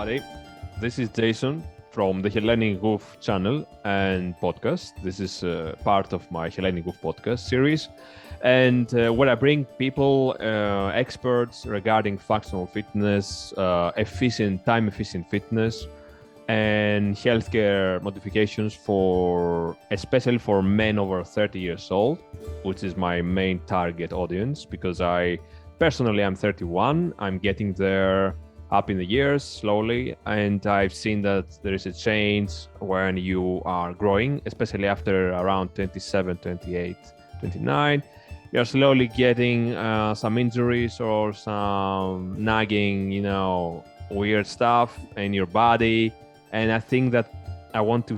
everybody. This is Jason from the Hellenic Goof channel and podcast. This is part of my Hellenic Goof podcast series, and where I bring people, experts regarding functional fitness, time-efficient fitness, and healthcare modifications especially for men over 30 years old, which is my main target audience, because personally, I'm 31. I'm getting there up in the years slowly, and I've seen that there is a change when you are growing, especially after around 27, 28, 29. You're slowly getting some injuries or some nagging, weird stuff in your body. And I think that I want to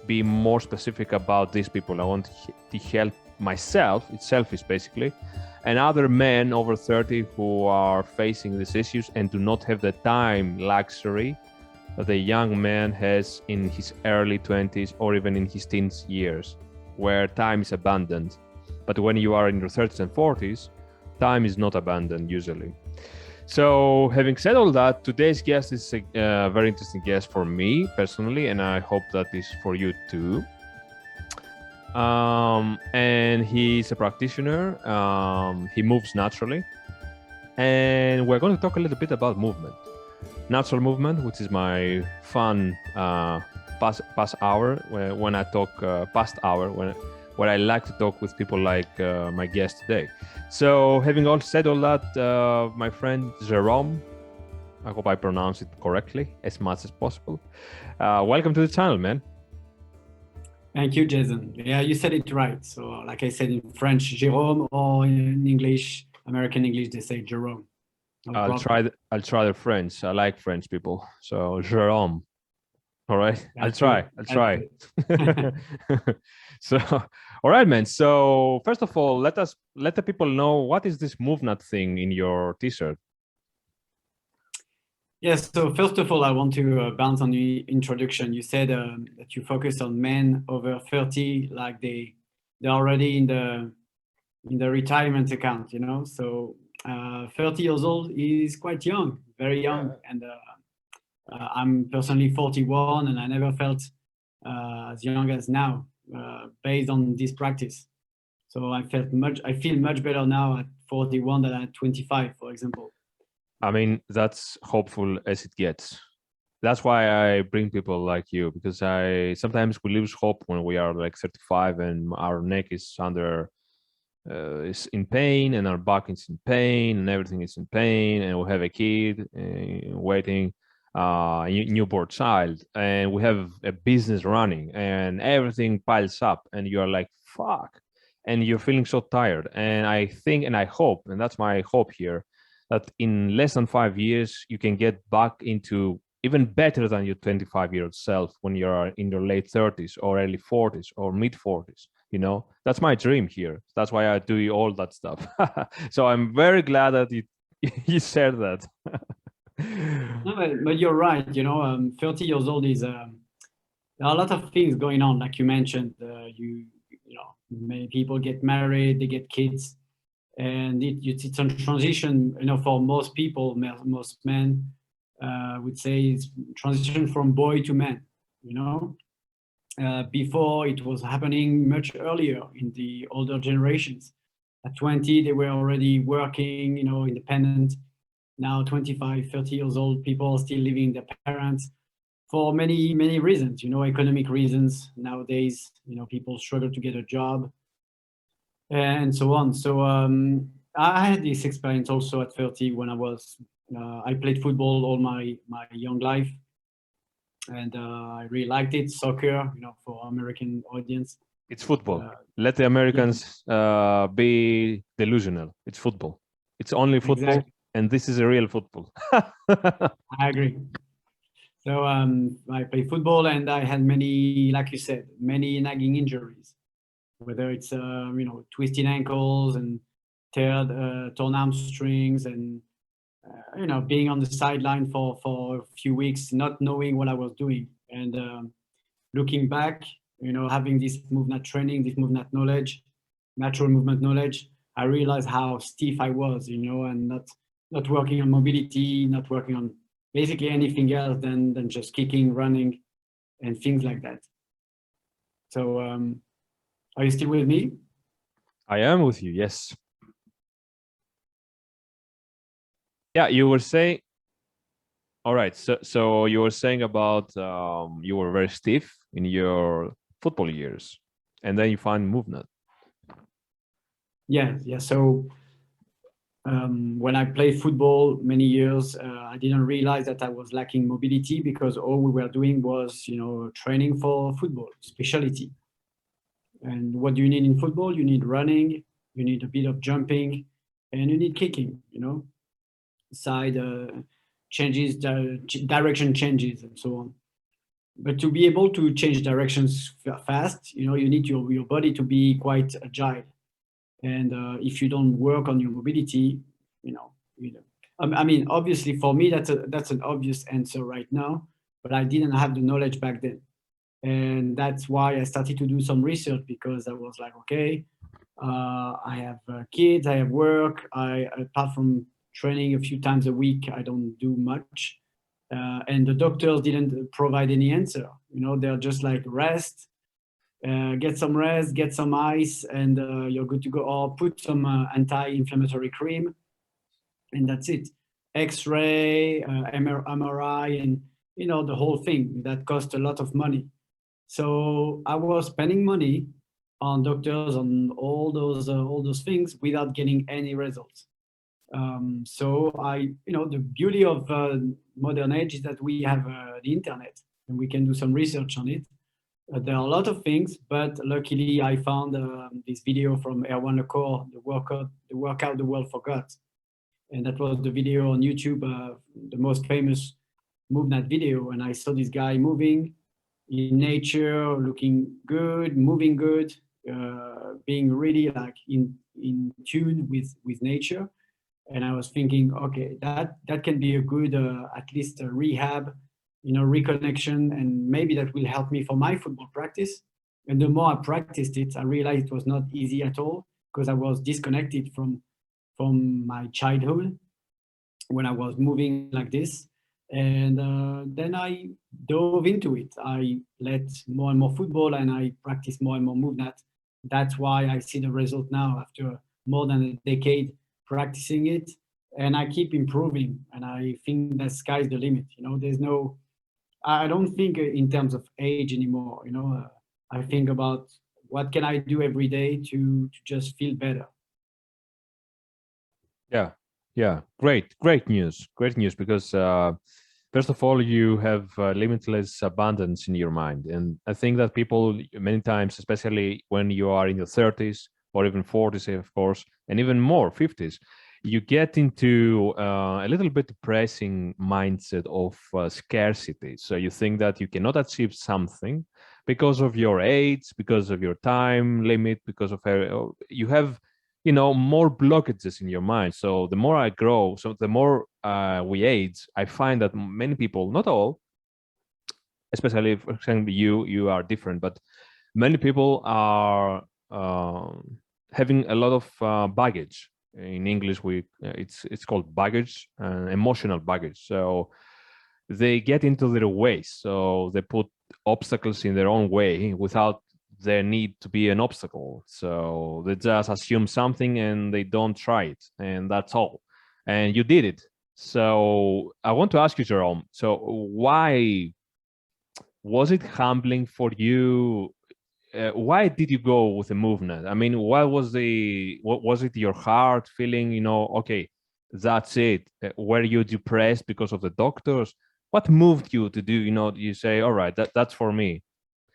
be more specific about these people. I want to help myself. It's selfish, basically, and other men over 30 who are facing these issues and do not have the time luxury that a young man has in his early 20s or even in his teens years, where time is abundant. But when you are in your 30s and 40s, time is not abundant usually. So having said all that, today's guest is a very interesting guest for me personally, and I hope that is for you too. And he's a practitioner. He moves naturally, and we're going to talk a little bit about movement, natural movement, which is my fun past hour when I talk past hour where I like to talk with people like my guest today. So having said all that, my friend Jerome, I hope I pronounce it correctly as much as possible. Welcome to the channel, man. Thank you, Jason. Yeah, you said it right. So like I said in French, Jerome, or in English, American English, they say Jerome. I'll try the French. I like French people. So Jerome. All right. I'll try. So, all right, man. So first of all, let the people know, what is this MovNat thing in your t-shirt? Yes. So first of all, I want to bounce on the introduction. You said that you focus on men over 30, like they're already in the retirement account, So 30 years old is quite young, very young, and I'm personally 41, and I never felt as young as now, based on this practice. So I feel much better now at 41 than at 25, for example. I mean, that's hopeful as it gets. That's why I bring people like you, because sometimes we lose hope when we are like 35 and our neck is is in pain, and our back is in pain, and everything is in pain, and we have a kid waiting, a newborn child, and we have a business running, and everything piles up, and you're like, fuck, and you're feeling so tired. And I think, and I hope, and that's my hope here, that in less than 5 years, you can get back into even better than your 25-year-old self when you're in your late 30s or early 40s or mid 40s. That's my dream here. That's why I do all that stuff. So I'm very glad that you said that. No, but you're right. 30 years old is there are a lot of things going on, like you mentioned. Many people get married, they get kids, and it's a transition. For most people, most men would say it's transition from boy to man. Before, it was happening much earlier in the older generations. At 20, they were already working, independent. Now 25, 30 years old, people are still living with their parents for many, many reasons, economic reasons. Nowadays, people struggle to get a job and so on. So I had this experience also at 30 when I played football all my young life. And I really liked it, soccer, for American audience. It's football. Let the Americans be delusional. It's football. It's only football. Exactly. And this is a real football. I agree. So I played football, and I had many, like you said, many nagging injuries, whether it's twisted ankles and torn hamstrings, and being on the sideline for a few weeks, not knowing what I was doing. And looking back, having this MovNat training, this MovNat knowledge, natural movement knowledge, I realized how stiff I was, and not working on mobility, not working on basically anything else than just kicking, running, and things like that. So are you still with me? I am with you. Yes. Yeah, you were saying. All right. So you were saying about you were very stiff in your football years, and then you find MovNat. Yeah, yeah. So when I played football many years, I didn't realize that I was lacking mobility because all we were doing was, training for football, specialty. And what do you need in football? You need running, you need a bit of jumping, and you need kicking, side changes, direction changes, and so on. But to be able to change directions fast, you need your body to be quite agile. And if you don't work on your mobility, you know. I mean, obviously, for me, that's an obvious answer right now, but I didn't have the knowledge back then, and that's why I started to do some research because I was like, okay, I have kids, I have work. I apart from training a few times a week, I don't do much, and the doctors didn't provide any answer. They're just like rest, get some rest, get some ice, and you're good to go. Or put some anti-inflammatory cream, and that's it. X-ray, MRI, and the whole thing that cost a lot of money. So I was spending money on doctors on all those things without getting any results. So the beauty of modern age is that we have the internet and we can do some research on it. There are a lot of things, but luckily I found this video from Erwan Lecour, the workout the world forgot, and that was the video on YouTube, the most famous MovNat video. And I saw this guy moving in nature, looking good, moving good, being really like in tune with nature. And I was thinking, okay, that can be a good at least a rehab, reconnection, and maybe that will help me for my football practice. And the more I practiced it, I realized it was not easy at all because I was disconnected from my childhood when I was moving like this. And then I dove into it. I let more and more football and I practiced more and more MovNat. That's why I see the result now after more than a decade practicing it. And I keep improving. And I think that sky's the limit. I don't think in terms of age anymore. I think about what can I do every day to just feel better. Yeah, yeah, great news, because first of all, you have limitless abundance in your mind, and I think that people many times, especially when you are in your 30s or even 40s, of course, and even more 50s, you get into a little bit depressing mindset of scarcity. So you think that you cannot achieve something because of your age, because of your time limit, because of you have more blockages in your mind. So the more I grow, so the more we age, I find that many people, not all, especially for example you are different, but many people are having a lot of baggage. In English, it's called baggage, emotional baggage. So they get into their ways, so they put obstacles in their own way without there need to be an obstacle. So they just assume something and they don't try it, and that's all. And you did it. So I want to ask you, Jerome, so why was it humbling for you? Why did you go with the MovNat? I mean, what was it your heart feeling, okay, that's it? Were you depressed because of the doctors? What moved you to do, you say, all right, that's for me?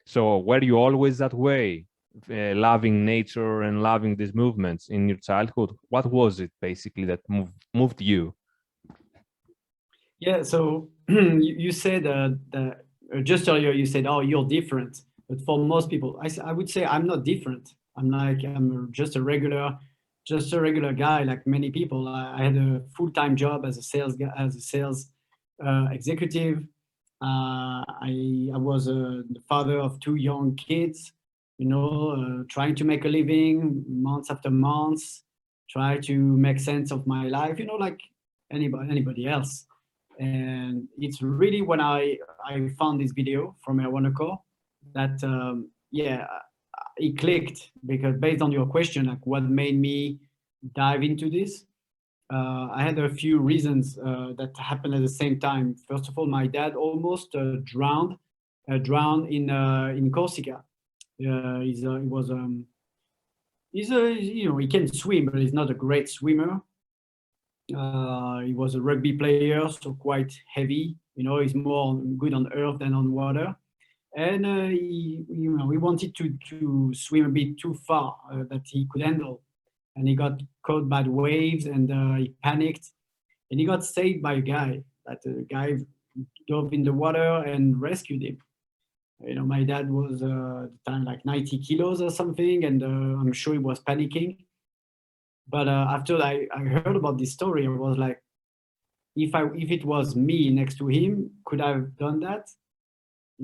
So were you always that way, loving nature and loving these movements in your childhood? What was it basically that moved you? Yeah, so you said that just earlier you said, oh, you're different. But for most people, I would say I'm not different. I'm just a regular guy like many people. I had a full-time job as a sales executive. I was the father of two young kids, trying to make a living months after months, try to make sense of my life, like anybody else. And it's really when I found this video from Erwanako that yeah, it clicked, because based on your question, like what made me dive into this, I had a few reasons that happened at the same time. First of all, my dad almost drowned in Corsica. He was he's a, he can swim, but he's not a great swimmer. He was a rugby player, so quite heavy. He's more good on earth than on water. And he wanted to swim a bit too far that he could handle, and he got caught by the waves, and he panicked, and he got saved by a guy. That guy dove in the water and rescued him. My dad was at the time like 90 kilos or something, and I'm sure he was panicking. But after I heard about this story, I was like, if it was me next to him, could I have done that?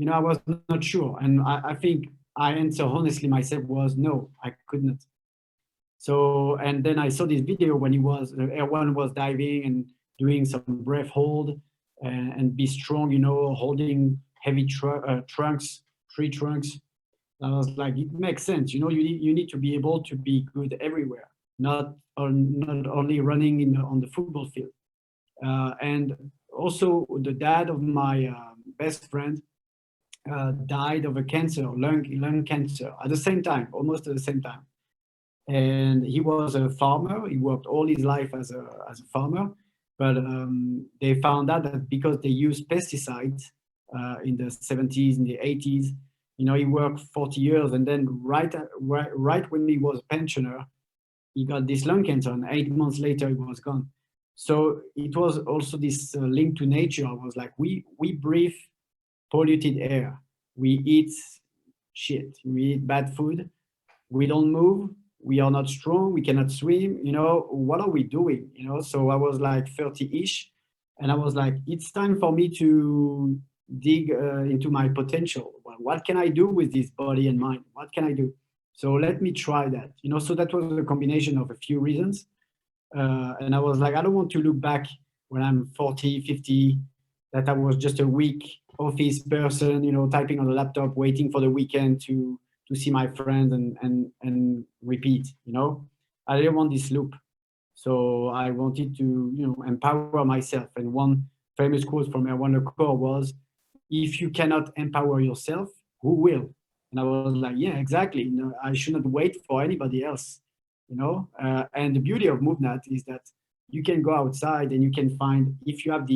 I was not sure, and I think I answer honestly myself was no, I could not. So, and then I saw this video when everyone was diving and doing some breath hold and be strong, holding heavy trunks, tree trunks. I was like, it makes sense. You need to be able to be good everywhere, not only running on the football field. And also, the dad of my best friend died of a cancer, lung cancer, at the same time, almost at the same time. And he was a farmer. He worked all his life as a farmer, but they found out that because they used pesticides in the 70s, in the 80s, he worked 40 years, and then right when he was a pensioner, he got this lung cancer, and 8 months later, he was gone. So it was also this link to nature. I was like, we breathe polluted air, we eat shit, we eat bad food, we don't move, we are not strong, we cannot swim. What are we doing? So I was like 30-ish, and I was like, it's time for me to dig into my potential. Well, what can I do with this body and mind? What can I do? So let me try that. So that was a combination of a few reasons. And I was like, I don't want to look back when I'm 40, 50, that I was just a weak office person, typing on the laptop, waiting for the weekend to see my friends and repeat. I didn't want this loop. So I wanted to, empower myself. And one famous quote from Erwan Lecour was, if you cannot empower yourself, who will? And I was like, yeah, exactly. I should not wait for anybody else. And the beauty of MovNat is that you can go outside and you can find, if you have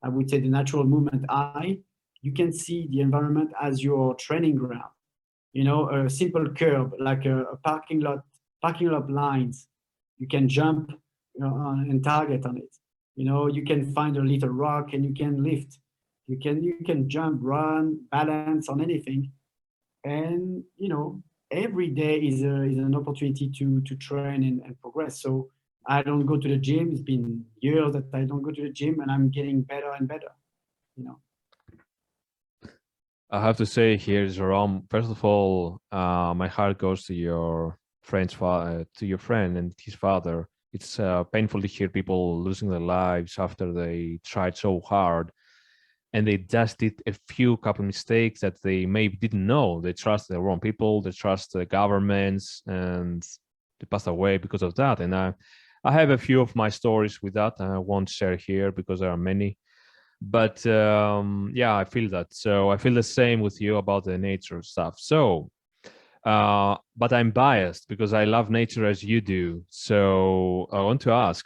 I would say the natural movement eye, you can see the environment as your training ground. A simple curb, like a parking lot lines, you can jump and target on it. You can find a little rock and you can lift. You can jump, run, balance on anything. And every day is an opportunity to train and progress. So I don't go to the gym. It's been years that I don't go to the gym, and I'm getting better and better. I have to say here, Jerome, first of all, my heart goes to your to your friend and his father. It's painful to hear people losing their lives after they tried so hard, and they just did a couple mistakes that they maybe didn't know. They trust the wrong people, they trust the governments, and they passed away because of that. And I have a few of my stories with that. I won't share here because there are many. But yeah, I feel that. So I feel the same with you about the nature stuff. So, but I'm biased because I love nature as you do. So I want to ask,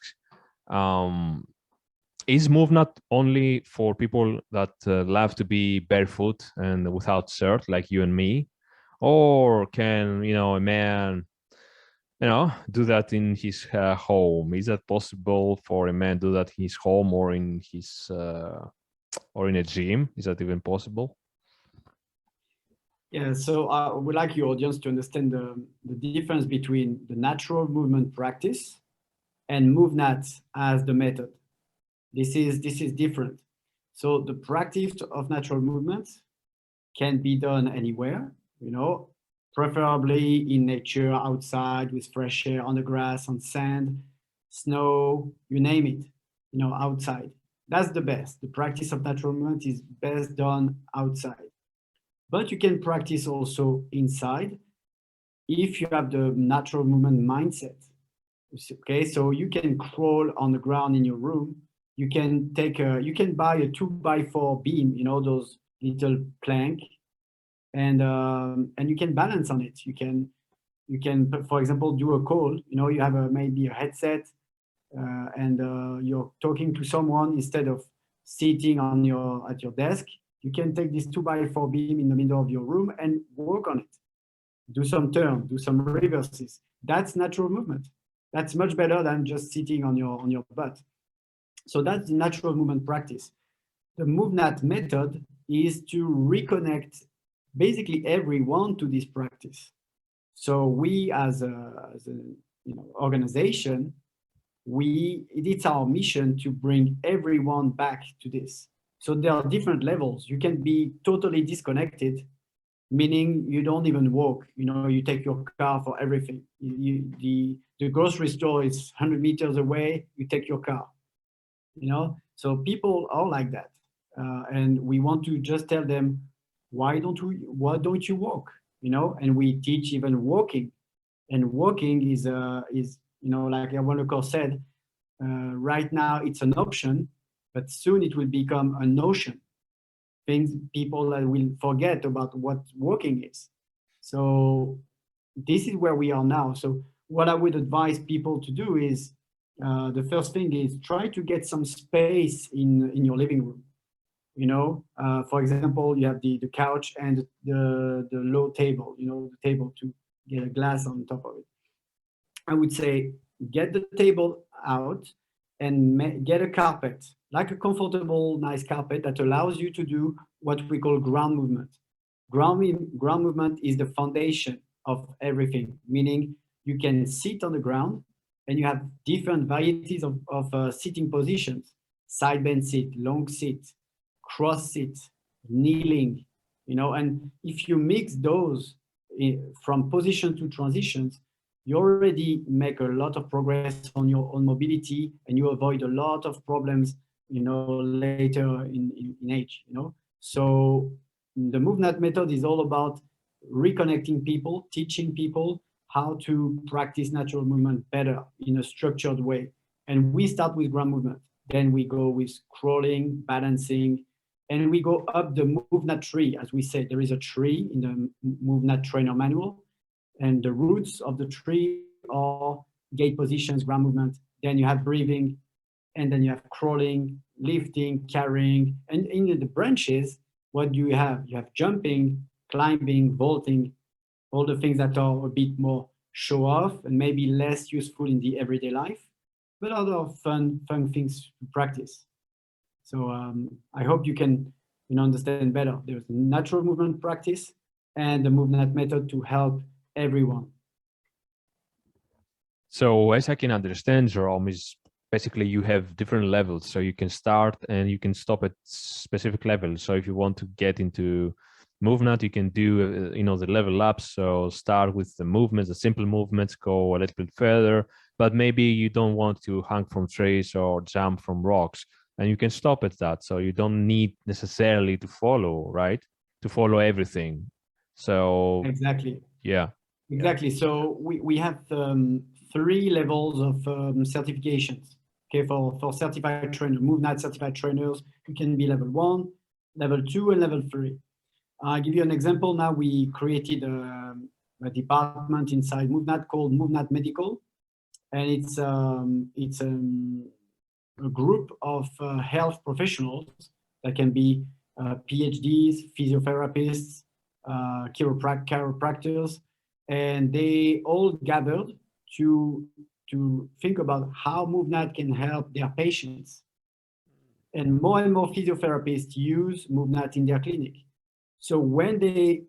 is MovNat only for people that love to be barefoot and without shirt, like you and me? Or can, a man, do that in his home? Is that possible for a man to do that in his home or in his or in a gym? Is that even possible? Yeah, so I would like your audience to understand the difference between the natural movement practice and MovNat as the method. This is different. So the practice of natural movement can be done anywhere, preferably in nature, outside with fresh air, on the grass, on sand, snow, you name it, outside. That's the best. The practice of natural movement is best done outside. But you can practice also inside if you have the natural movement mindset. Okay, so you can crawl on the ground in your room. You can buy a 2x4 beam, those little plank, and you can balance on it. You can, for example, do a call. You have maybe a headset, and you're talking to someone instead of sitting at your desk. You can take this 2x4 beam in the middle of your room and work on it. Do some turn, do some reverses. That's natural movement. That's much better than just sitting on your butt. So that's the natural movement practice. The MovNat method is to reconnect basically everyone to this practice. So we as a organization, it's our mission to bring everyone back to this. So there are different levels. You can be totally disconnected, meaning you don't even walk. You take your car for everything. The grocery store is 100 meters away. You take your car. So people are like that, and we want to just tell them, why don't you walk? And we teach even walking, and walking is like Yawanoko said, right now it's an option, but soon it will become a notion. People that will forget about what walking is. So this is where we are now. So what I would advise people to do is, the first thing is try to get some space in your living room. For example, you have the couch and the low table, the table to get a glass on top of it. I would say get the table out and get a carpet, like a comfortable, nice carpet that allows you to do what we call ground movement. Ground movement is the foundation of everything, meaning you can sit on the ground and you have different varieties of sitting positions: side bend sit, long sit, cross sit, kneeling, and if you mix those from position to transitions, you already make a lot of progress on your own mobility, and you avoid a lot of problems, later in age, So the MovNat method is all about reconnecting people, teaching people how to practice natural movement better in a structured way. And we start with ground movement. Then we go with crawling, balancing, and we go up the MovNat tree. As we said, there is a tree in the MovNat trainer manual, and the roots of the tree are gait positions, ground movement. Then you have breathing, and then you have crawling, lifting, carrying. And in the branches, what do you have? You have jumping, climbing, vaulting, all the things that are a bit more show off and maybe less useful in the everyday life, but other fun things to practice. So I hope you can understand better. There's natural movement practice and the MovNat method to help everyone. So as I can understand, Jerome, is basically you have different levels. So you can start and you can stop at specific levels. So if you want to get into MovNat, you can do the level up. So start with the movements, the simple movements, go a little bit further, but maybe you don't want to hang from trees or jump from rocks, and you can stop at that. So you don't need necessarily to follow, right? To follow everything. So exactly. Yeah. Exactly. So we have 3 levels of certifications. Okay, for certified trainer, MovNat certified trainers, you can be level 1, level 2, and level 3. I'll give you an example. Now we created a department inside MovNat called MovNat Medical, and it's a group of health professionals that can be PhDs, physiotherapists, chiropractors, and they all gathered to think about how MovNat can help their patients. And more physiotherapists use MovNat in their clinic. So when they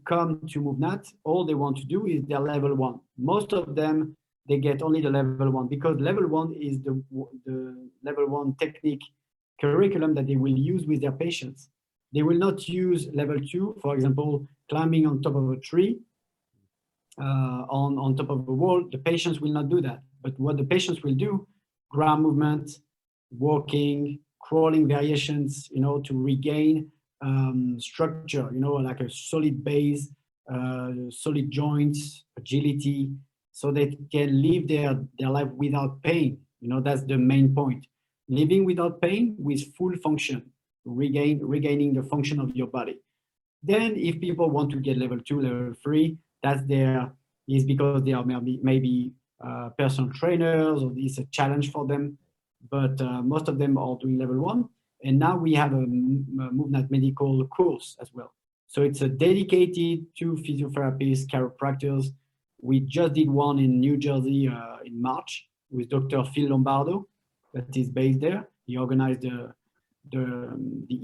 come to MovNat, all they want to do is their level 1. Most of them, they get only the level 1 because level 1 is the level 1 technique curriculum that they will use with their patients. They will not use level 2, for example, climbing on top of a tree, on top of a wall. The patients will not do that. But what the patients will do, ground movement, walking, crawling variations, to regain structure, like a solid base, solid joints, agility, so they can live their life without pain. That's the main point. Living without pain with full function, regaining the function of your body. Then if people want to get level 2, level 3, is because they are maybe personal trainers, or it's a challenge for them. But most of them are doing level 1. And now we have a MovNat medical course as well. So it's a dedicated to physiotherapists, chiropractors. We just did one in New Jersey in March with Dr. Phil Lombardo, that is based there. He organized the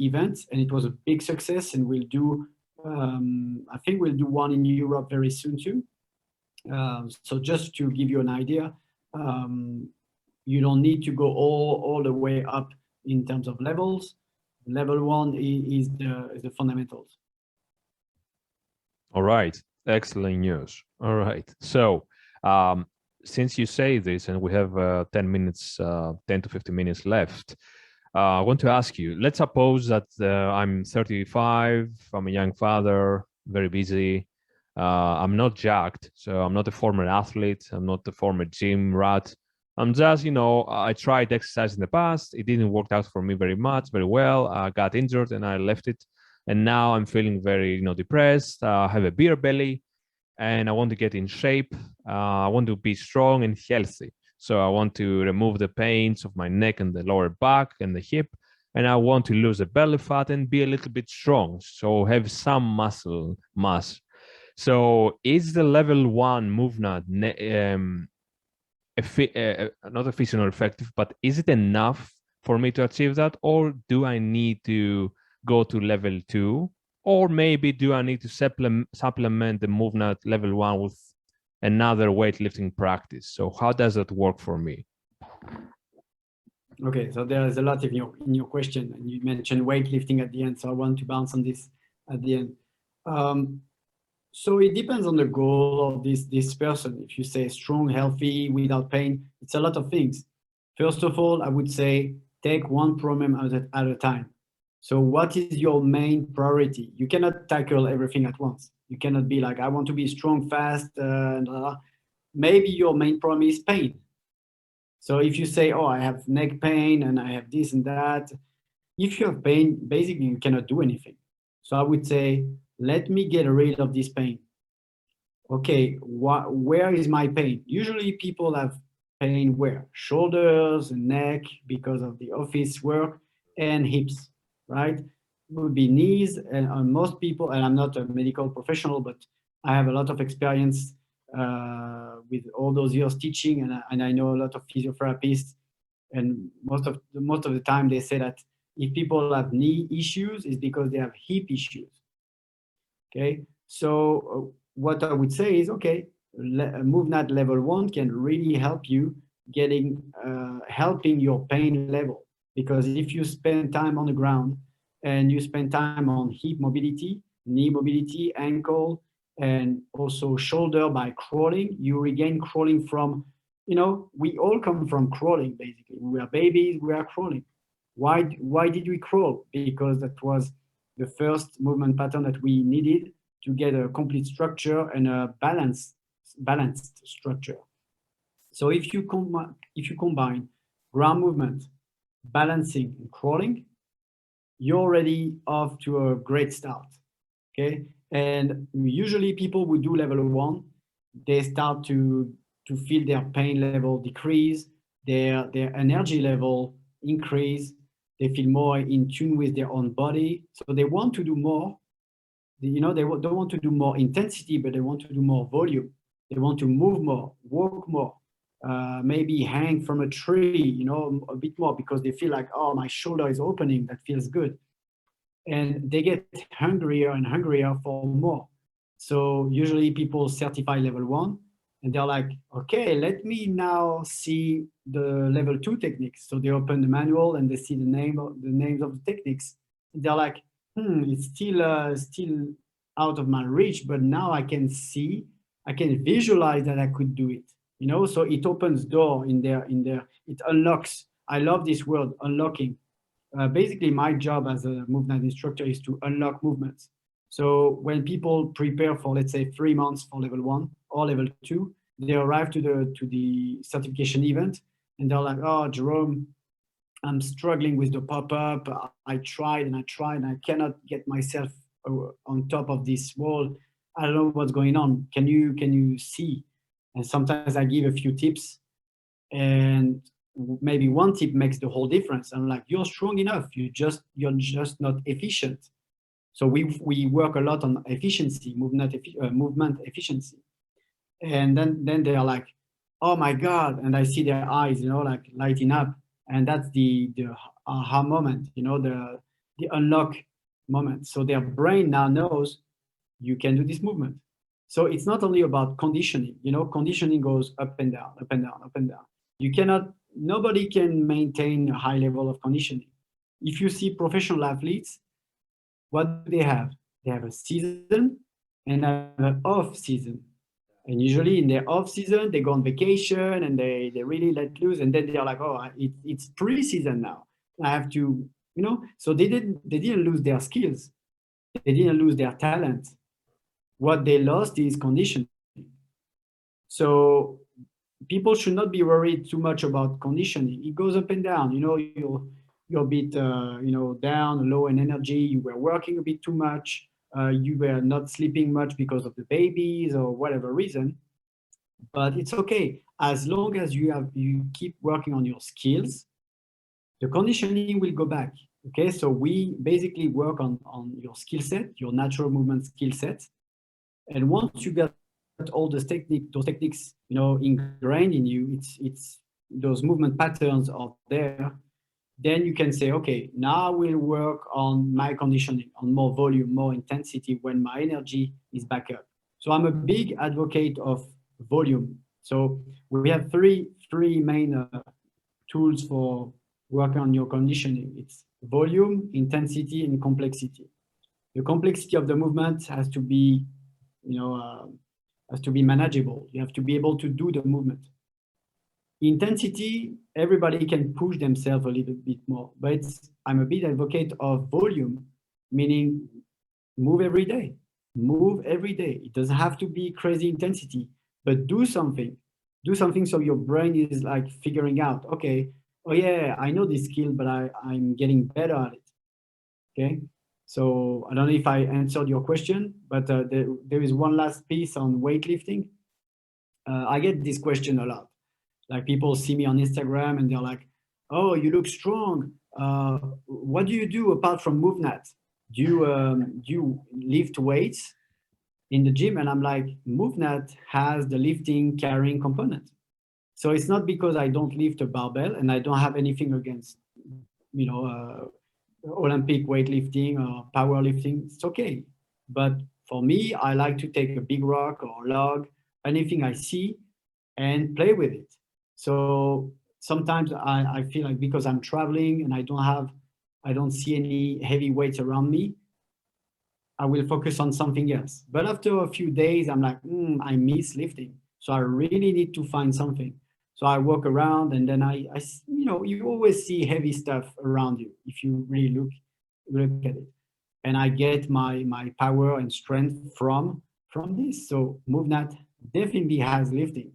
event, and it was a big success. And we'll do, I think we'll do one in Europe very soon too. So just to give you an idea, you don't need to go all the way up in terms of levels. Level 1 is the fundamentals. All right, excellent news. All right, so since you say this, and we have 10 minutes, 10 to 15 minutes left, I want to ask you, let's suppose that I'm 35, I'm a young father, very busy. I'm not jacked, so I'm not a former athlete, I'm not a former gym rat. I'm just, I tried exercise in the past. It didn't work out for me very well. I got injured and I left it. And now I'm feeling very, depressed. I have a beer belly and I want to get in shape. I want to be strong and healthy. So I want to remove the pains of my neck and the lower back and the hip. And I want to lose the belly fat and be a little bit strong. So have some muscle mass. So is the level 1 MovNat not efficient or effective, but is it enough for me to achieve that? Or do I need to go to level 2? Or maybe do I need to supplement the MovNat level 1 with another weightlifting practice? So how does that work for me? Okay, so there is a lot in your question, and you mentioned weightlifting at the end, so I want to bounce on this at the end. So it depends on the goal of this person. If you say strong, healthy, without pain, it's a lot of things. First of all, I would say take one problem at a time. So what is your main priority? You cannot tackle everything at once. You cannot be like, I want to be strong, fast, maybe your main problem is pain. So if you say, oh, I have neck pain and I have this and that, if you have pain, basically you cannot do anything. So I would say, let me get rid of this pain. Okay, where is my pain? Usually people have pain where? Shoulders and neck because of the office work, and hips, right? It would be knees, and on most people, and I'm not a medical professional, but I have a lot of experience with all those years teaching, and I know a lot of physiotherapists, and most of the time they say that if people have knee issues, it's because they have hip issues. Okay, so what I would say is, okay, MovNat level 1 can really help you helping your pain level, because if you spend time on the ground and you spend time on hip mobility, knee mobility, ankle, and also shoulder by crawling, you regain crawling from, we all come from crawling basically. We are babies, we are crawling. Why did we crawl? Because that was the first movement pattern that we needed to get a complete structure and a balanced structure. So if you combine ground movement, balancing, and crawling, you're already off to a great start. Okay, and usually people who do level 1, they start to feel their pain level decrease, their energy level increase. They feel more in tune with their own body, so they want to do more. They don't want to do more intensity, but they want to do more volume. They want to move more, walk more, maybe hang from a tree, a bit more, because they feel like, oh, my shoulder is opening, that feels good. And they get hungrier and hungrier for more. So usually people certify level 1, and they're like, okay, let me now see the level 2 techniques. So they open the manual and they see the names of the techniques. They're like, it's still out of my reach, but now I can visualize that I could do it. So it opens door in there. It unlocks. I love this word, unlocking. basically my job as a MovNat instructor is to unlock movements. So when people prepare for, let's say, 3 months for level 1 or level 2, they arrive to the certification event and they're like, oh, Jerome, I'm struggling with the pop-up. I tried and I tried and I cannot get myself on top of this wall. I don't know what's going on. Can you see? And sometimes I give a few tips, and maybe one tip makes the whole difference. I'm like, you're strong enough. You're just not efficient. So we work a lot on efficiency, movement efficiency. And then they are like, oh my God. And I see their eyes, like lighting up. And that's the aha moment, the unlock moment. So their brain now knows you can do this movement. So it's not only about conditioning, conditioning goes up and down, up and down, up and down. Nobody can maintain a high level of conditioning. If you see professional athletes, what do they have? They have a season and have an off season. And usually in their off season, they go on vacation and they really let loose. And then they are like, oh, it's pre-season now. I have to, so they didn't lose their skills. They didn't lose their talent. What they lost is conditioning. So people should not be worried too much about conditioning. It goes up and down. You're a bit, down, low in energy. You were working a bit too much. You were not sleeping much because of the babies or whatever reason. But it's okay as long as you keep working on your skills. The conditioning will go back. Okay, so we basically work on your skill set, your natural movement skill set. And once you get all those techniques, ingrained in you, it's those movement patterns are there. Then you can say, okay, now we'll work on my conditioning, on more volume, more intensity when my energy is back up. So I'm a big advocate of volume. So we have three main tools for working on your conditioning. It's volume, intensity, and complexity. The complexity of the movement has to be, manageable. You have to be able to do the movement. Intensity, everybody can push themselves a little bit more, but I'm a big advocate of volume, meaning move every day. Move every day. It doesn't have to be crazy intensity, but do something. Do something so your brain is like figuring out, okay, oh yeah, I know this skill, but I'm getting better at it. Okay. So I don't know if I answered your question, but there is one last piece on weightlifting. I get this question a lot. Like people see me on Instagram and they're like, "Oh, you look strong. What do you do apart from MovNat? Do you lift weights in the gym?" And I'm like, MovNat has the lifting carrying component. So it's not because I don't lift a barbell and I don't have anything against, you know, Olympic weightlifting or powerlifting. It's okay. But for me, I like to take a big rock or log, anything I see, and play with it. So sometimes I feel like because I'm traveling and I don't see any heavy weights around me, I will focus on something else. But after a few days, I'm like, I miss lifting. So I really need to find something. So I walk around and then you always see heavy stuff around you if you really look at it. And I get my power and strength from this. So MovNat definitely has lifting.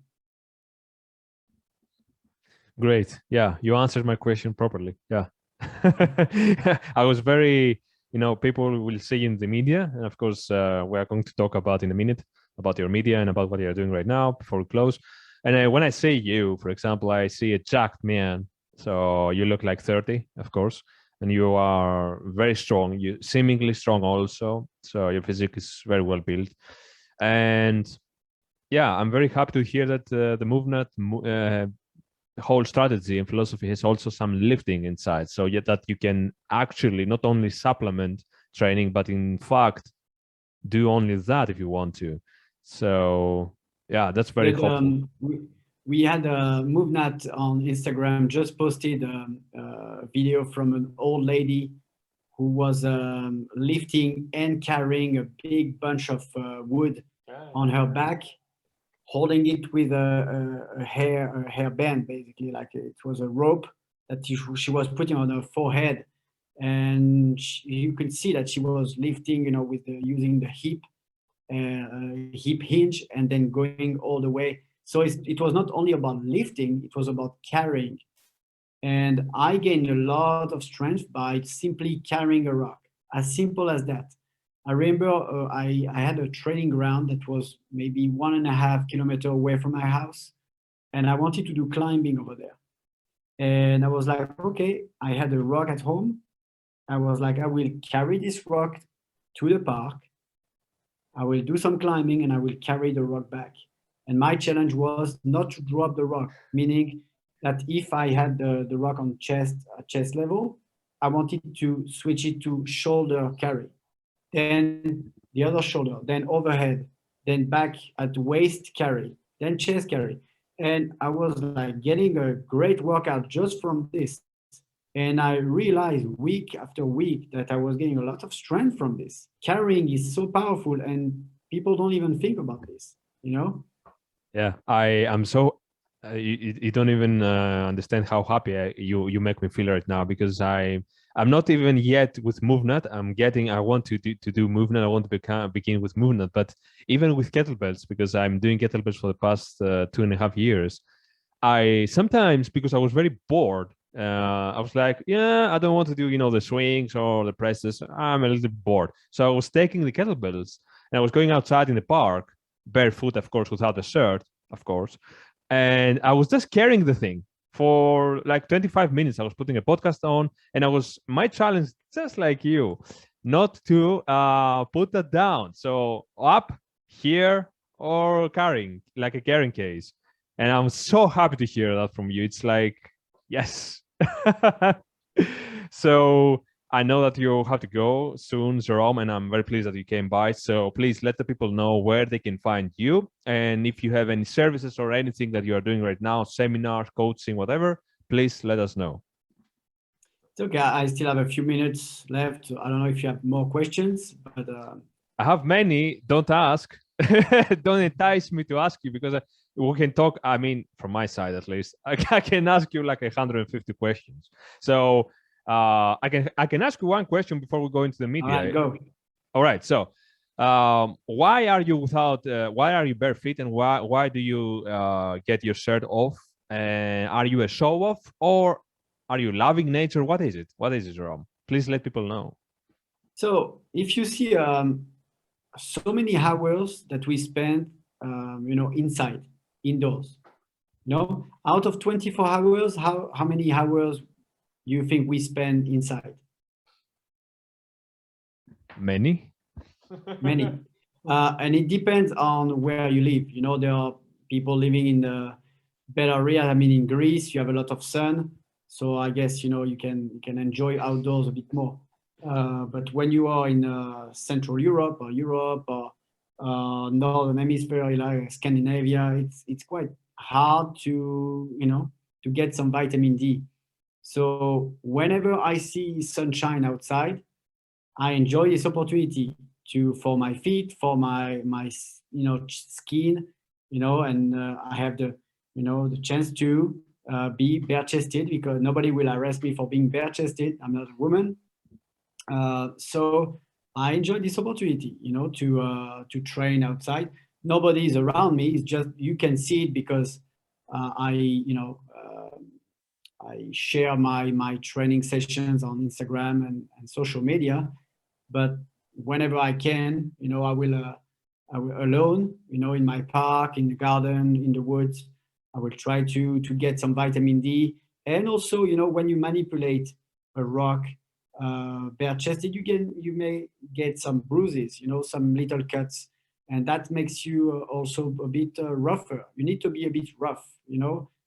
Great. Yeah, you answered my question properly. Yeah. I was very, people will see in the media. And of course, we are going to talk about in a minute about your media and about what you're doing right now before we close. And when I say you, for example, I see a jacked man. So you look like 30, of course, and you are very strong. You seemingly strong also. So your physique is very well built. And yeah, I'm very happy to hear that the MovNat whole strategy and philosophy has also some lifting inside, so yet that you can actually not only supplement training but in fact do only that if you want to. So yeah, that's very helpful. We had a MovNat on Instagram just posted a video from an old lady who was lifting and carrying a big bunch of wood on her back, holding it with a hair band, basically, like it was a rope that she was putting on her forehead. and you could see that she was lifting, with using the hip hinge, and then going all the way. So it was not only about lifting; it was about carrying. And I gained a lot of strength by simply carrying a rock, as simple as that. I remember I had a training ground that was maybe 1.5 kilometers away from my house, and I wanted to do climbing over there. And I was like, okay, I had a rock at home. I was like, I will carry this rock to the park. I will do some climbing and I will carry the rock back. And my challenge was not to drop the rock, meaning that if I had the rock on chest level, I wanted to switch it to shoulder carry, then the other shoulder, then overhead, then back at waist carry, then chest carry. And I was like getting a great workout just from this. And I realized week after week that I was getting a lot of strength from this. Carrying is so powerful, and people don't even think about this, you know? Yeah, I am so. You don't even understand how happy you make me feel right now, because I'm not even yet with MovNat. I want to do MovNat. I want to begin with MovNat, but even with kettlebells, because I'm doing kettlebells for the past 2.5 years. I sometimes, because I was very bored, I was like, yeah, I don't want to do the swings or the presses. I'm a little bit bored, so I was taking the kettlebells and I was going outside in the park, barefoot, of course, without a shirt, of course, and I was just carrying the thing for like 25 minutes. I was putting a podcast on, and my challenge, just like you, not to put that down. So up here or carrying, like a carrying case. And I'm so happy to hear that from you. It's like, yes. So I know that you have to go soon, Jerome, and I'm very pleased that you came by. So please let the people know where they can find you. And if you have any services or anything that you are doing right now, seminars, coaching, whatever, please let us know. It's okay. I still have a few minutes left. I don't know if you have more questions, but I have many. Don't ask. Don't entice me to ask you, because we can talk. I mean, from my side at least, I can ask you like 150 questions. So I can ask you one question before we go into the all media. right, go. All right. So why are you without? Why are you barefoot, and why do you get your shirt off? And are you a show off, or are you loving nature? What is it? What is it, Jerome? Please let people know. So if you see so many hours that we spend, inside, indoors, out of 24 hours, how many hours you think we spend inside? Many. Many. And it depends on where you live. There are people living in the better area. I mean, in Greece, you have a lot of sun. So I guess, you can enjoy outdoors a bit more. But when you are in Central Europe or Northern Hemisphere, like Scandinavia, it's quite hard to get some vitamin D. So whenever I see sunshine outside, I enjoy this opportunity for my feet, for my skin, and I have the chance to be bare chested, because nobody will arrest me for being bare chested. I'm not a woman, so I enjoy this opportunity, to train outside. Nobody is around me. It's just you can see it because I share my training sessions on Instagram and social media. But whenever I can, I will alone, in my park, in the garden, in the woods. I will try to get some vitamin D. And also, when you manipulate a rock bare chested, you may get some bruises, some little cuts, and that makes you also a bit rougher. You need to be a bit rough,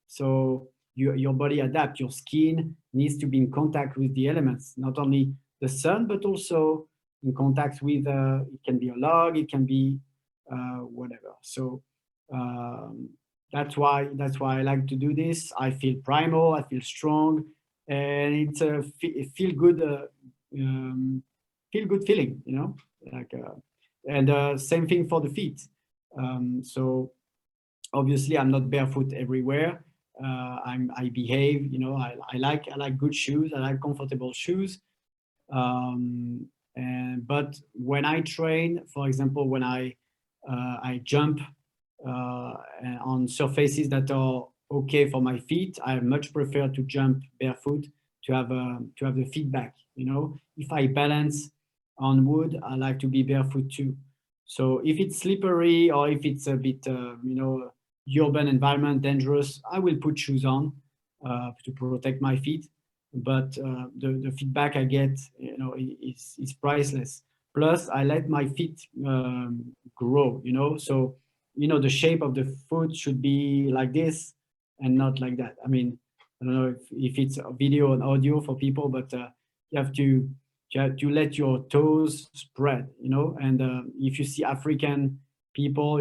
so your body adapt. Your skin needs to be in contact with the elements, not only the sun, but also in contact with it can be a log, it can be whatever. So um, that's why I like to do this. I feel primal, I feel strong, and it's a um, feel good feeling, like and same thing for the feet. So obviously I'm not barefoot everywhere. I behave, I like good shoes, I like comfortable shoes. But when I train, for example, when I jump on surfaces that are okay for my feet, I much prefer to jump barefoot to have the feedback. You know, if I balance on wood, I like to be barefoot too. So if it's slippery or if it's a bit, urban environment dangerous, I will put shoes on to protect my feet. But the feedback I get, is priceless. Plus, I let my feet grow. So the shape of the foot should be like this and not like that. I mean, I don't know if it's a video and audio for people, but you have to let your toes spread. And if you see African people,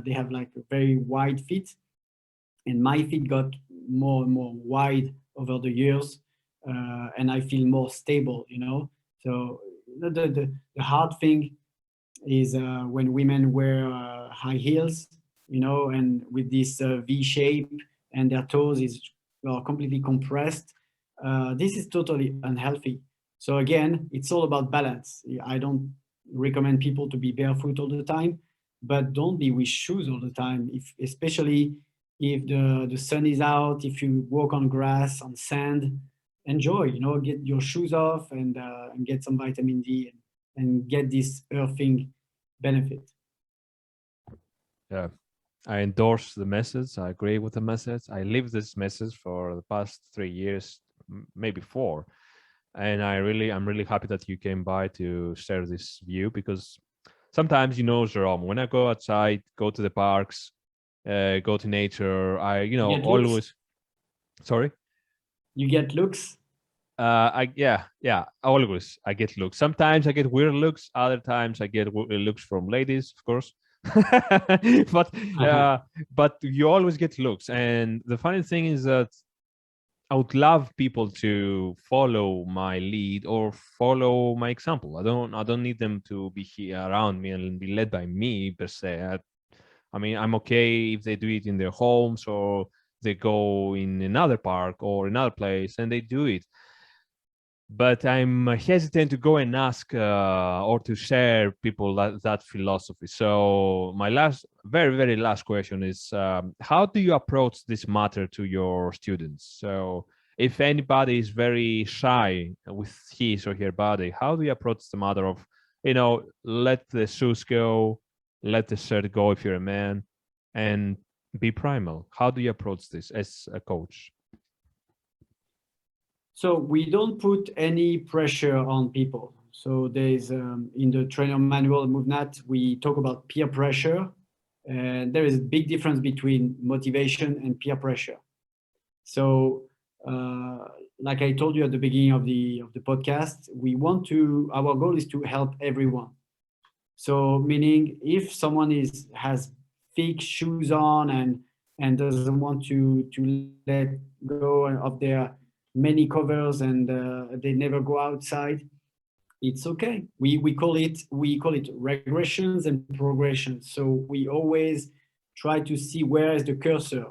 they have like very wide feet, and my feet got more and more wide over the years, and I feel more stable. So the hard thing is when women wear high heels, and with this V shape, and their toes is completely compressed. This is totally unhealthy. So again, it's all about balance. I don't recommend people to be barefoot all the time, but don't be with shoes all the time. If especially if the sun is out, if you walk on grass, on sand, enjoy. Get your shoes off and get some vitamin D and get this earthing benefit. Yeah, I endorse the message. I agree with the message. I live this message for the past 3 years, maybe four, and I'm really happy that you came by to share this view, because sometimes, Jerome, when I go outside, go to the parks, go to nature, I You get looks. always. Sorry. You get looks. Yeah, always I get looks. Sometimes I get weird looks. Other times I get looks from ladies, of course. but uh, but you always get looks, and the funny thing is that I would love people to follow my lead or follow my example. I don't need them to be here around me and be led by me per se. I mean, I'm okay if they do it in their homes, or they go in another park or another place and they do it. But I'm hesitant to go and ask or to share people that philosophy. So my very, very last question is, how do you approach this matter to your students? So if anybody is very shy with his or her body, how do you approach the matter of, let the shoes go, let the shirt go if you're a man, and be primal? How do you approach this as a coach? So we don't put any pressure on people. So there's in the trainer manual MovNat, we talk about peer pressure, and there is a big difference between motivation and peer pressure. So, uh, like I told you at the beginning of the podcast, our goal is to help everyone. So, meaning if someone has thick shoes on and doesn't want to let go of their many covers and they never go outside, it's okay. We call it regressions and progressions. So we always try to see where is the cursor,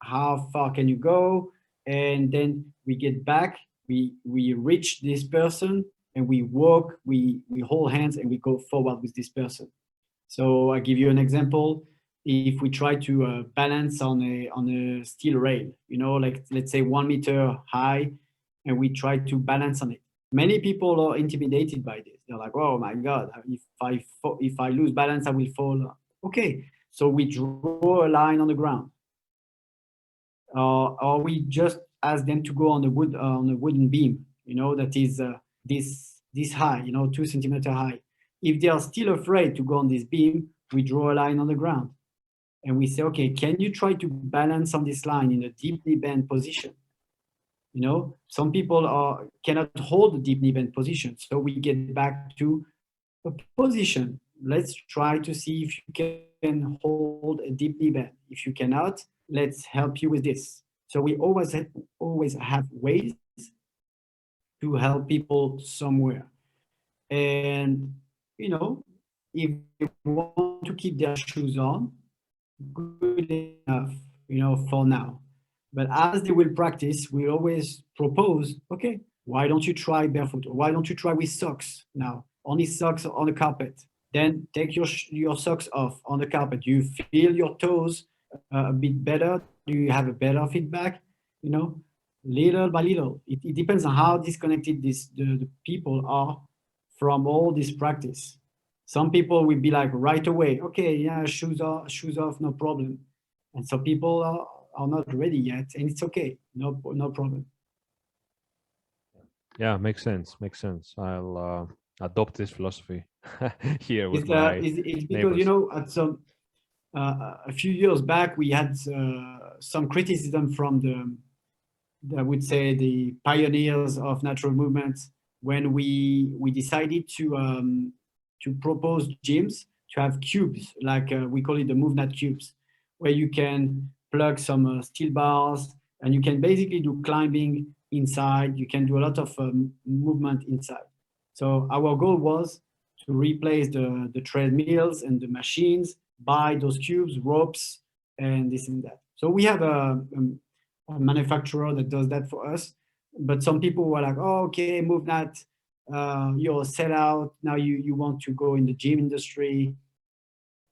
how far can you go, and then we get back. We reach this person and we walk. We hold hands and we go forward with this person. So I give you an example. If we try to balance on a steel rail, like let's say 1 meter high, and we try to balance on it, many people are intimidated by this. They're like, "Oh my God, if I lose balance, I will fall." Okay, so we draw a line on the ground, or we just ask them to go on a wooden beam, that is this high, 2 centimeter high. If they are still afraid to go on this beam, we draw a line on the ground, and we say, "Okay, can you try to balance on this line in a deeply bent position?" Some people cannot hold a deep knee bend position. So we get back to a position. Let's try to see if you can hold a deep knee bend. If you cannot, let's help you with this. So we always have ways to help people somewhere. And, if they want to keep their shoes on, good enough, for now. But as they will practice, we always propose, okay, Why don't you try barefoot? Why don't you try with socks now? Only socks on the carpet. Then take your socks off on the carpet. Do you feel your toes a bit better? Do you have a better feedback? You know, little by little. It depends on how disconnected the people are from all this practice. Some people will be like right away, okay, yeah, shoes off, no problem. And some people are not ready yet, and it's okay, no problem. Yeah, makes sense. Makes sense. I'll adopt this philosophy here with my It's because neighbors. at some a few years back we had some criticism from I would say the pioneers of natural movements when we decided to propose gyms to have cubes like we call it the MovNat cubes, where you can plug some steel bars and you can basically do climbing inside. You can do a lot of movement inside. So our goal was to replace the treadmills and the machines by those cubes, ropes, and this and that. So we have a manufacturer that does that for us. But some people were like, "Oh, okay, move that. You're a sellout. Now you want to go in the gym industry,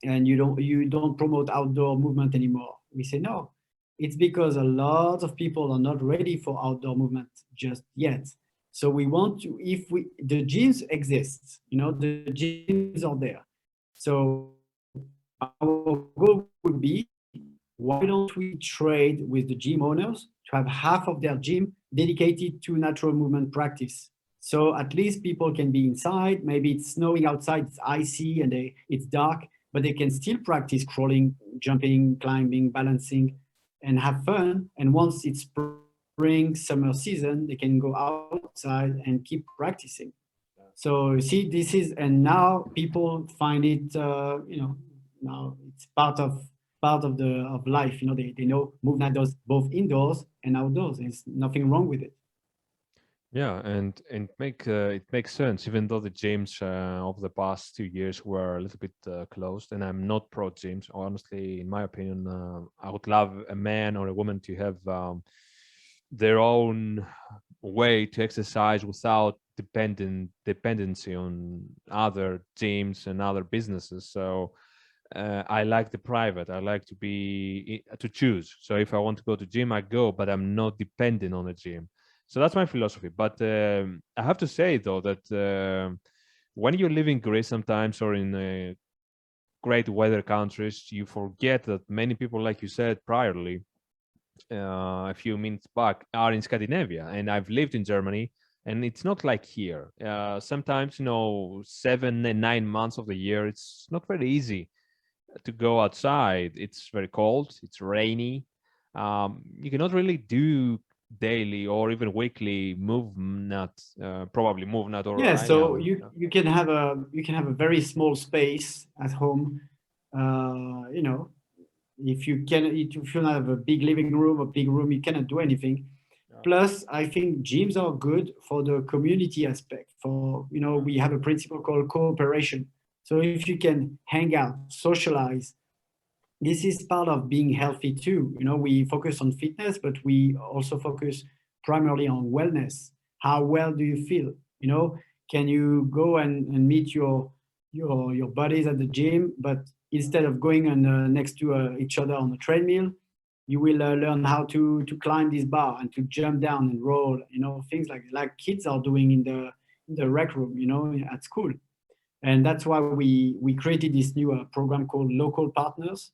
and you don't promote outdoor movement anymore." We say no. It's because a lot of people are not ready for outdoor movement just yet. So we want to, if we the gyms exist, the gyms are there. So our goal would be, why don't we trade with the gym owners to have half of their gym dedicated to natural movement practice? So at least people can be inside. Maybe it's snowing outside, it's icy, and it's dark, but they can still practice crawling, jumping, climbing, balancing, and have fun. And once it's spring, summer season, they can go outside and keep practicing. So you see, this is, and now people find it, now it's part of life. They know MovNat does both indoors and outdoors. There's nothing wrong with it. Yeah, and it makes sense, even though the gyms over the past 2 years were a little bit closed, and I'm not pro gyms. Honestly, in my opinion, I would love a man or a woman to have their own way to exercise without dependency on other gyms and other businesses. So I like the private. I like to choose. So if I want to go to gym, I go, but I'm not dependent on a gym. So that's my philosophy. But I have to say though that when you live in Greece sometimes or in great weather countries, you forget that many people, like you said priorly, a few minutes back, are in Scandinavia, and I've lived in Germany, and it's not like here. Sometimes, 7 and 9 months of the year, it's not very easy to go outside. It's very cold. It's rainy. You cannot really do daily or even weekly movement. Probably movement or Yeah, any so other. you can have a very small space at home. You know, if you don't have a big living room, a big room, you cannot do anything. Plus, I think gyms are good for the community aspect. We have a principle called cooperation. So if you can hang out, socialize, this is part of being healthy too. We focus on fitness, but we also focus primarily on wellness. How well do you feel? Can you go and meet your buddies at the gym, but instead of going next to each other on the treadmill, you will learn how to climb this bar and to jump down and roll. Things like kids are doing in the rec room, at school. And that's why we created this new program called Local Partners.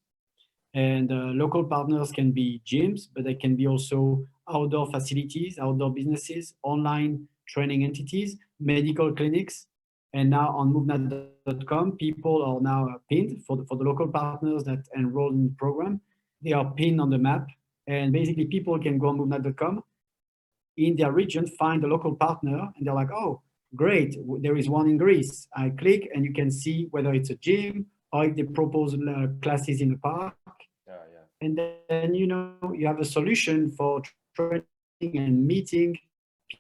And local partners can be gyms, but they can be also outdoor facilities, outdoor businesses, online training entities, medical clinics. And now on MovNat.com, people are now pinned for the local partners that enroll in the program. They are pinned on the map. And basically, people can go on MovNat.com in their region, find a local partner, and they're like, oh, great, there is one in Greece. I click, and you can see whether it's a gym or if they propose classes in the park. And then you have a solution for training and meeting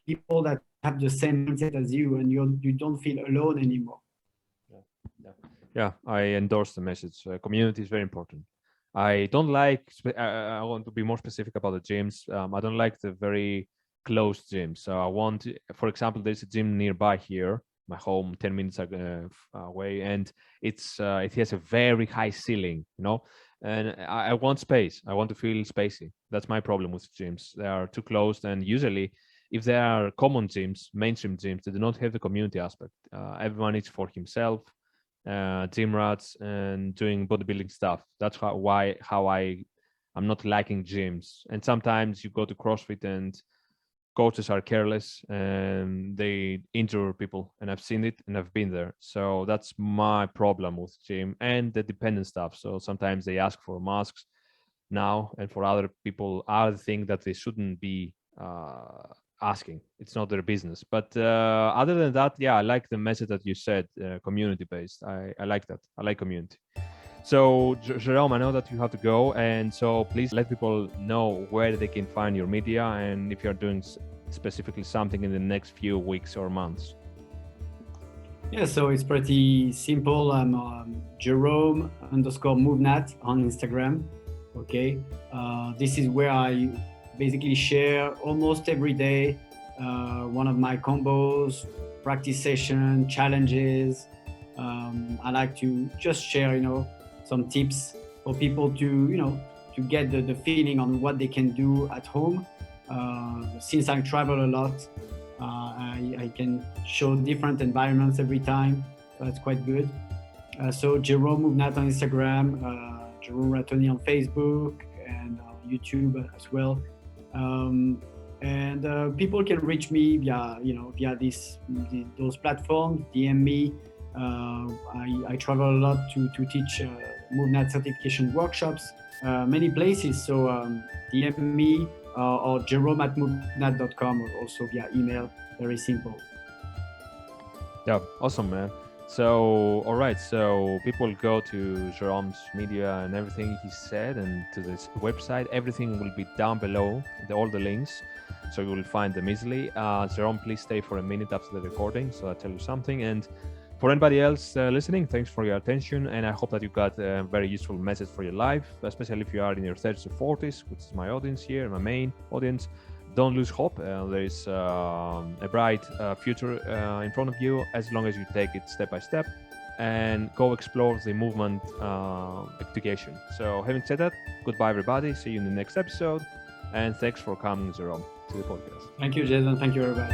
people that have the same mindset as you, and you don't feel alone anymore. Yeah, I endorse the message. Community is very important. I don't like. I want to be more specific about the gyms. I don't like the very closed gyms. So I want, for example, there's a gym nearby here, my home, 10 minutes away, and it has a very high ceiling, and I want space. I want to feel spacey. That's my problem with gyms. They are too closed, and usually if there are common gyms, mainstream gyms, they do not have the community aspect. Everyone is for himself, gym rats, and doing bodybuilding stuff. That's how I'm not liking gyms. And sometimes you go to CrossFit and coaches are careless and they injure people, and I've seen it and I've been there. So that's my problem with gym and the dependent stuff. So sometimes they ask for masks now, and for other people other thing that they shouldn't be asking. It's not their business. But other than that, yeah, I like the message that you said, community based. I like that. I like community. So Jerome, I know that you have to go, and so please let people know where they can find your media and if you're doing specifically something in the next few weeks or months. Yeah, so it's pretty simple. I'm Jerome_MovNat on Instagram. Okay, this is where I basically share almost every day one of my combos, practice session, challenges. I like to just share, some tips for people to get the feeling on what they can do at home. Since I travel a lot, I can show different environments every time, so that's quite good. So Jerome MovNat on Instagram, Jerome Rattoni on Facebook and YouTube as well. And people can reach me via those platforms. DM me. I travel a lot to teach MovNat certification workshops, many places. So DM me or jerome@movnat.com, or also via email. Very simple. Yeah, awesome, man. So, all right. So people go to Jerome's media and everything he said, and to this website. Everything will be down below, all the links, so you will find them easily. Jerome, please stay for a minute after the recording, so I'll tell you something. And for anybody else listening, thanks for your attention, and I hope that you got a very useful message for your life, especially if you are in your 30s or 40s, which is my audience here, my main audience. Don't lose hope. There is a bright future in front of you, as long as you take it step by step and go explore the movement education. So having said that, goodbye everybody. See you in the next episode, and thanks for coming, Jerome, to the podcast. Thank you, Jason. Thank you, everybody.